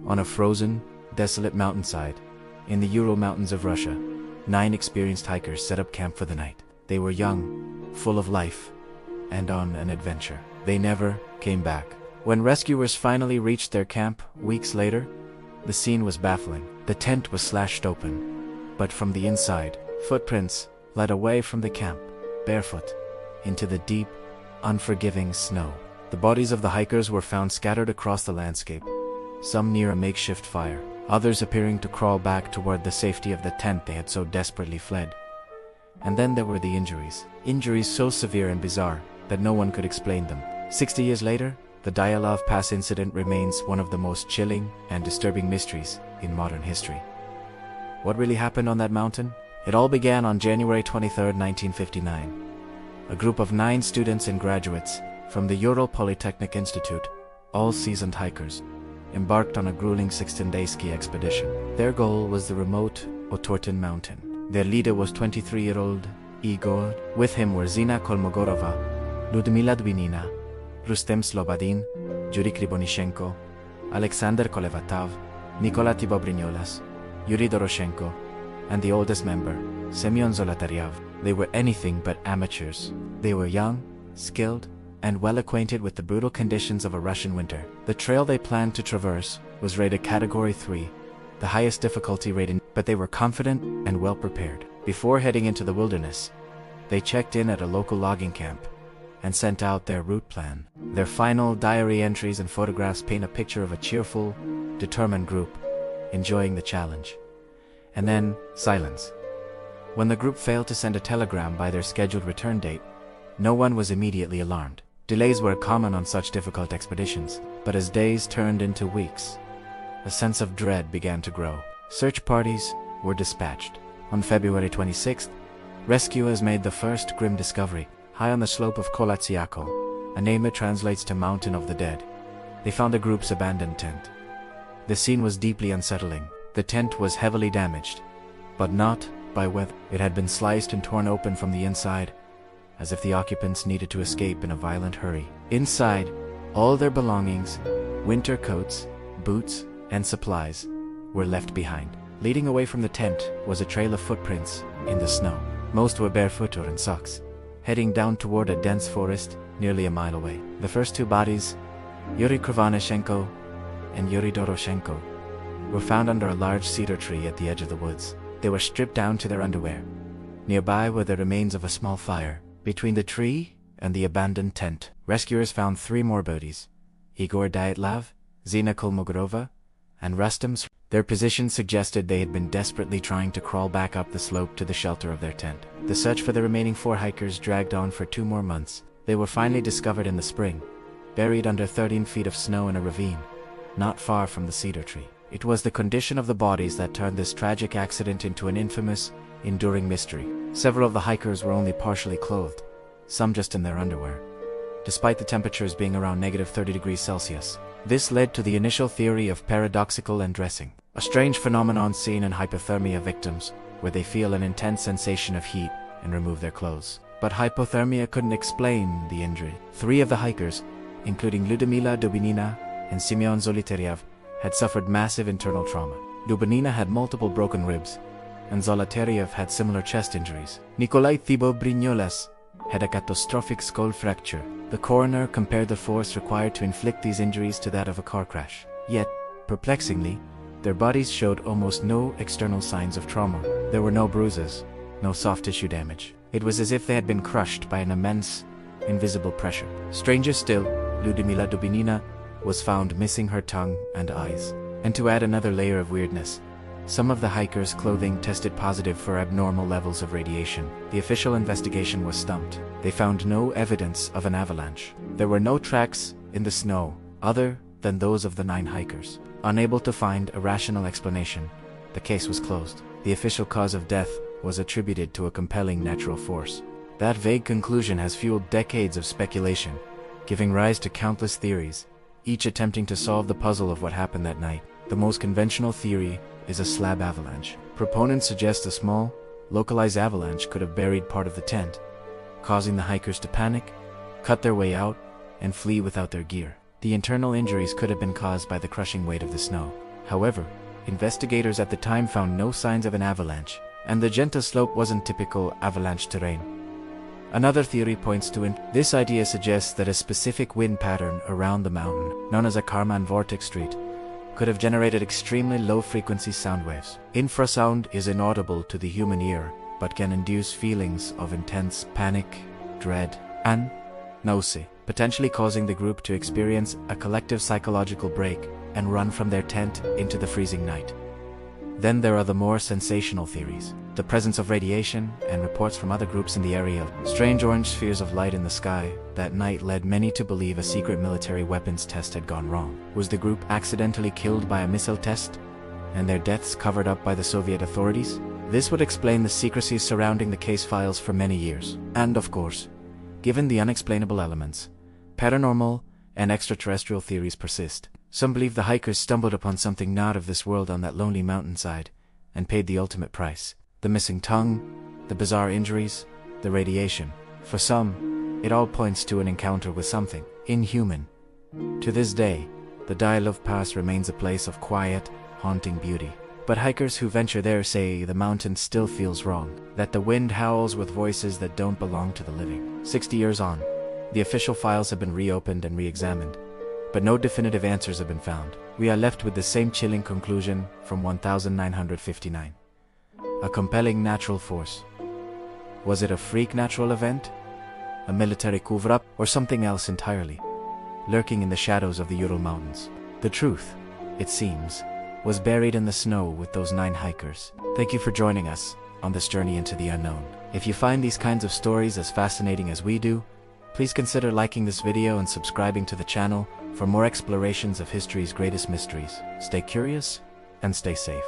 On a frozen, desolate mountainside, in the Ural Mountains of Russia, 9 experienced hikers set up camp for the night. They were young, full of life, and on an adventure. They never came back. When rescuers finally reached their camp, weeks later, the scene was baffling. The tent was slashed open, but from the inside, footprints led away from the camp, barefoot, into the deep, unforgiving snow. The bodies of the hikers were found scattered across the landscape, some near a makeshift fire, others appearing to crawl back toward the safety of the tent they had so desperately fled. And then there were the injuries so severe and bizarre that no one could explain them. 60 years later, the Dyatlov Pass Incident remains one of the most chilling and disturbing mysteries in modern history. What really happened on that mountain? It all began on January 23, 1959. A group of 9 students and graduates from the Ural Polytechnic Institute, all seasoned hikers, embarked on a grueling 16-day ski expedition. Their goal was the remote Otorten mountain. Their leader was 23-year-old Igor. With him were Zina Kolmogorova, Ludmila Dubinina, Rustem Slobodin, Yuri Krivonishenko, Alexander Kolevatov, Nikola Tibobrignolas, Yuri Doroshenko, and the oldest member, Semyon Zolotaryov. They were anything but amateurs. They were young, skilled, and well acquainted with the brutal conditions of a Russian winter. The trail they planned to traverse was rated Category 3, the highest difficulty rating, but they were confident and well prepared. Before heading into the wilderness, they checked in at a local logging camp and sent out their route plan. Their final diary entries and photographs paint a picture of a cheerful, determined group, enjoying the challenge. And then, silence. When the group failed to send a telegram by their scheduled return date, no one was immediately alarmed. Delays were common on such difficult expeditions, but as days turned into weeks, a sense of dread began to grow. Search parties were dispatched. On February 26th, rescuers made the first grim discovery. High on the slope of Kolatsiako, a name that translates to Mountain of the Dead, they found the group's abandoned tent. The scene was deeply unsettling. The tent was heavily damaged, but not by weather. It had been sliced and torn open from the inside, as if the occupants needed to escape in a violent hurry. Inside, all their belongings, winter coats, boots, and supplies, were left behind. Leading away from the tent was a trail of footprints in the snow. Most were barefoot or in socks, heading down toward a dense forest nearly a mile away. The first 2 bodies, Yuri Krivonishenko and Yuri Doroshenko, were found under a large cedar tree at the edge of the woods. They were stripped down to their underwear. Nearby were the remains of a small fire. Between the tree and the abandoned tent, rescuers found 3 more bodies, Igor Dyatlov, Zina Kolmogorova, and Rustem. Their position suggested they had been desperately trying to crawl back up the slope to the shelter of their tent. The search for the remaining 4 hikers dragged on for 2 more months. They were finally discovered in the spring, buried under 13 feet of snow in a ravine, not far from the cedar tree. It was the condition of the bodies that turned this tragic accident into an infamous, enduring mystery. Several of the hikers were only partially clothed, some just in their underwear, despite the temperatures being around -30 degrees Celsius. This led to the initial theory of paradoxical undressing, a strange phenomenon seen in hypothermia victims, where they feel an intense sensation of heat and remove their clothes. But hypothermia couldn't explain the injury. 3 of the hikers, including Ludmila Dubinina and Semyon Zolotaryov, had suffered massive internal trauma. Dubinina had multiple broken ribs, and Zolotaryov had similar chest injuries. Nikolai Thibault-Brignolas had a catastrophic skull fracture. The coroner compared the force required to inflict these injuries to that of a car crash. Yet, perplexingly, their bodies showed almost no external signs of trauma. There were no bruises, no soft tissue damage. It was as if they had been crushed by an immense, invisible pressure. Stranger still, Ludmila Dubinina was found missing her tongue and eyes. And to add another layer of weirdness, some of the hikers' clothing tested positive for abnormal levels of radiation. The official investigation was stumped. They found no evidence of an avalanche. There were no tracks in the snow other than those of the 9 hikers. Unable to find a rational explanation, the case was closed. The official cause of death was attributed to a compelling natural force. That vague conclusion has fueled decades of speculation, giving rise to countless theories, each attempting to solve the puzzle of what happened that night. The most conventional theory is a slab avalanche. Proponents suggest a small, localized avalanche could have buried part of the tent, causing the hikers to panic, cut their way out, and flee without their gear. The internal injuries could have been caused by the crushing weight of the snow. However, investigators at the time found no signs of an avalanche, and the gentle slope wasn't typical avalanche terrain. Another theory points to this idea suggests that a specific wind pattern around the mountain, known as a Karman vortex street, could have generated extremely low-frequency sound waves. Infrasound is inaudible to the human ear, but can induce feelings of intense panic, dread, and nausea, potentially causing the group to experience a collective psychological break and run from their tent into the freezing night. Then there are the more sensational theories. The presence of radiation and reports from other groups in the area of strange orange spheres of light in the sky that night led many to believe a secret military weapons test had gone wrong. Was the group accidentally killed by a missile test, and their deaths covered up by the Soviet authorities? This would explain the secrecy surrounding the case files for many years. And of course, given the unexplainable elements, paranormal and extraterrestrial theories persist. Some believe the hikers stumbled upon something not of this world on that lonely mountainside and paid the ultimate price. The missing tongue, the bizarre injuries, the radiation. For some, it all points to an encounter with something inhuman. To this day, the Dyatlov Pass remains a place of quiet, haunting beauty. But hikers who venture there say the mountain still feels wrong, that the wind howls with voices that don't belong to the living. 60 years on, the official files have been reopened and re-examined, but no definitive answers have been found. We are left with the same chilling conclusion from 1959. A compelling natural force. Was it a freak natural event, a military cover-up, or something else entirely, lurking in the shadows of the Ural Mountains? The truth, it seems, was buried in the snow with those 9 hikers. Thank you for joining us on this journey into the unknown. If you find these kinds of stories as fascinating as we do, please consider liking this video and subscribing to the channel for more explorations of history's greatest mysteries. Stay curious and stay safe.